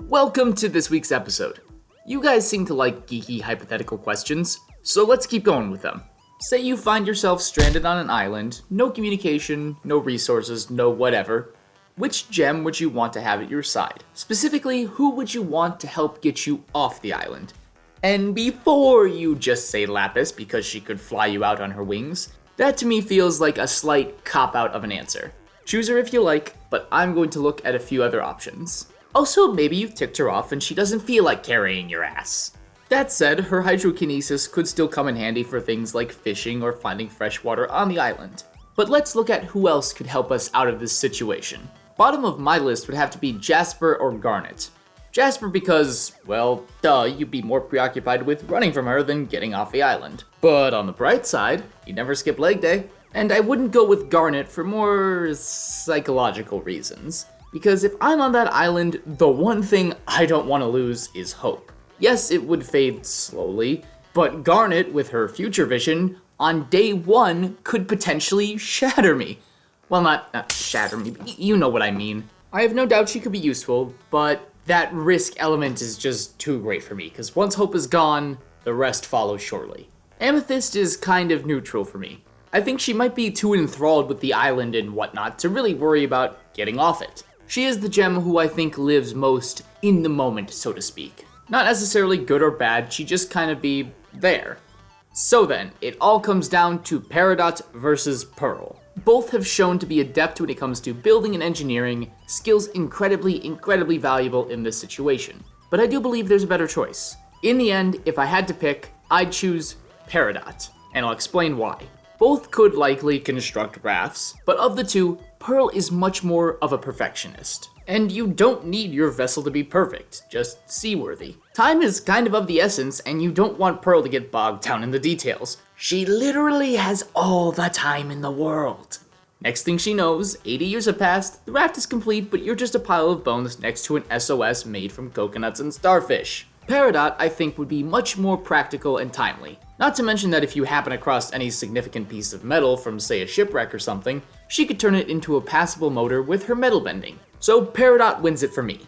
Welcome to this week's episode. You guys seem to like geeky hypothetical questions, so let's keep going with them. Say you find yourself stranded on an island, no communication, no resources, no whatever. Which gem would you want to have at your side? Specifically, who would you want to help get you off the island? And before you just say Lapis because she could fly you out on her wings, that to me feels like a slight cop-out of an answer. Choose her if you like, but I'm going to look at a few other options. Also, maybe you've ticked her off and she doesn't feel like carrying your ass. That said, her hydrokinesis could still come in handy for things like fishing or finding fresh water on the island. But let's look at who else could help us out of this situation. Bottom of my list would have to be Jasper or Garnet. Jasper because, well, duh, you'd be more preoccupied with running from her than getting off the island. But on the bright side, you never skip leg day. And I wouldn't go with Garnet for more psychological reasons. Because if I'm on that island, the one thing I don't want to lose is hope. Yes, it would fade slowly, but Garnet, with her future vision, on day one could potentially shatter me. Well, not shatter me, but you know what I mean. I have no doubt she could be useful, but that risk element is just too great for me, because once hope is gone, the rest follows shortly. Amethyst is kind of neutral for me. I think she might be too enthralled with the island and whatnot to really worry about getting off it. She is the gem who I think lives most in the moment, so to speak. Not necessarily good or bad, she just kind of be there. So then, it all comes down to Peridot versus Pearl. Both have shown to be adept when it comes to building and engineering, skills incredibly valuable in this situation. But I do believe there's a better choice. In the end, if I had to pick, I'd choose Peridot, and I'll explain why. Both could likely construct rafts, but of the two, Pearl is much more of a perfectionist. And you don't need your vessel to be perfect, just seaworthy. Time is kind of the essence, and you don't want Pearl to get bogged down in the details. She literally has all the time in the world. Next thing she knows, 80 years have passed, the raft is complete, but you're just a pile of bones next to an SOS made from coconuts and starfish. Peridot, I think, would be much more practical and timely. Not to mention that if you happen across any significant piece of metal from, say, a shipwreck or something, she could turn it into a passable motor with her metal bending. So Peridot wins it for me.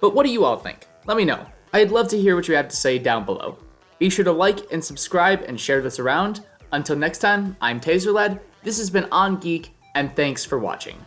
But what do you all think? Let me know. I'd love to hear what you have to say down below. Be sure to like and subscribe and share this around. Until next time, I'm Taserlad, this has been On Geek, and thanks for watching.